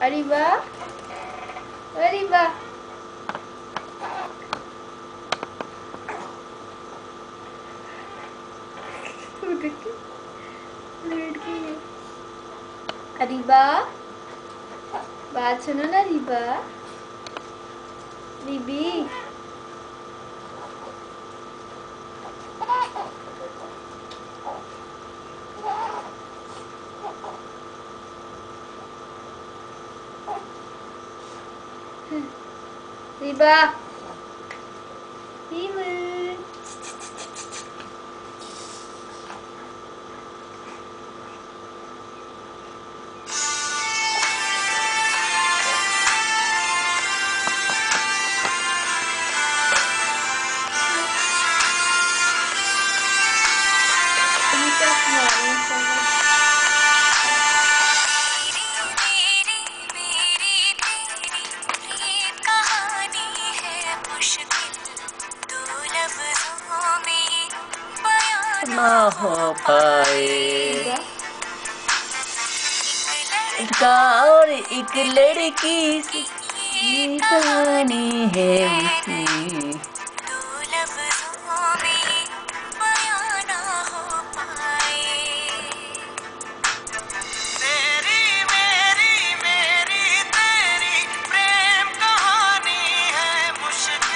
अरे वाह, अरे वाह। अरीबा, बात सुनो ना अरीबा। बीबी, रीबा, रीबा। ना हो पाए और एक लड़की की कहानी है उसकी।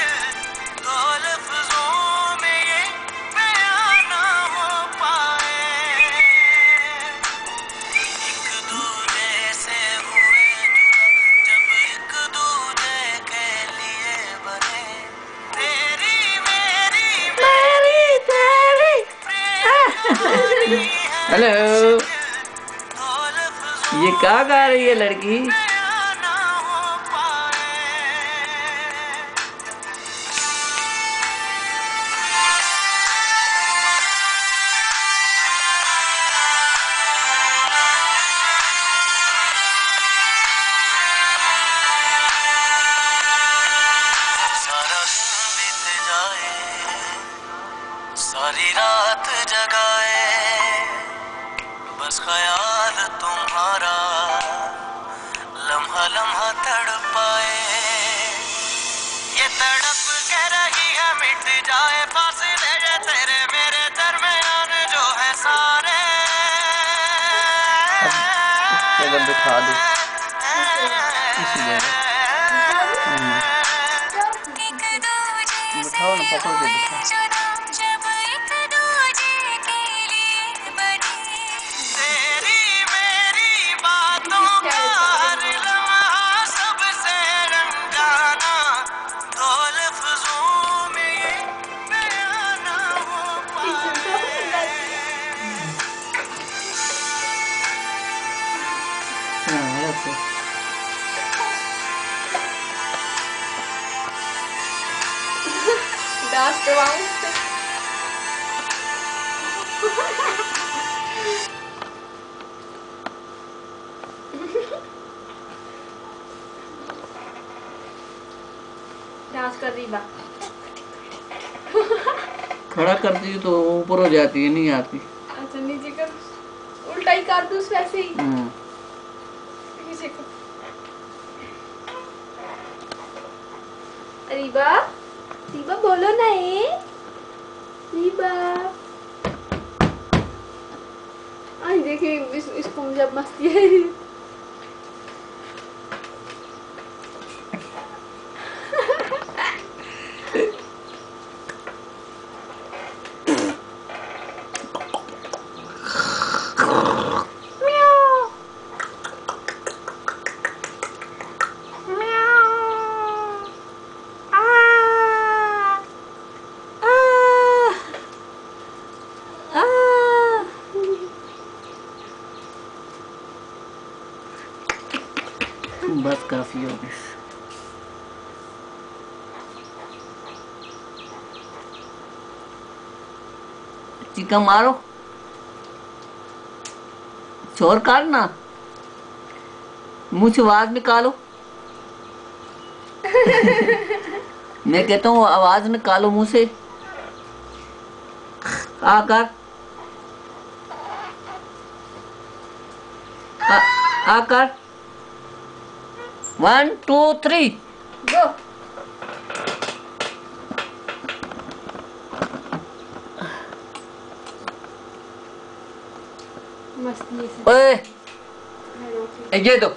हेलो, ये क्या गा रही है लड़की? सारी रात जगाए बस ख्याल तुम्हारा, लम्हा लम्हा तड़पाए। ये तड़प के रही है मिट जाए फासले ये तेरे मेरे दरमियान जो है सारे। अब बिठा दो इसी जगह, बिठाओ ना, पकड़ के बिठाओ। डांस करवाऊं उससे? डांस कर रही बा। खड़ा करती है तो ऊपर हो जाती है, नहीं आती। अच्छा नीचे कर, उल्टा ही कर दूँ वैसे ही। रीबा, रीबा बोलो ना ये, रीबा। आई देखिए इसको जब मस्ती है। बस काफी हो गई। चिका मारो, शोर काटना, मुंह से आवाज निकालो। मैं कहता हूँ आवाज निकालो मुंह से, आकर आकर 1 2 3 गो। मस्त ये से। ओए हेलो। ये दो।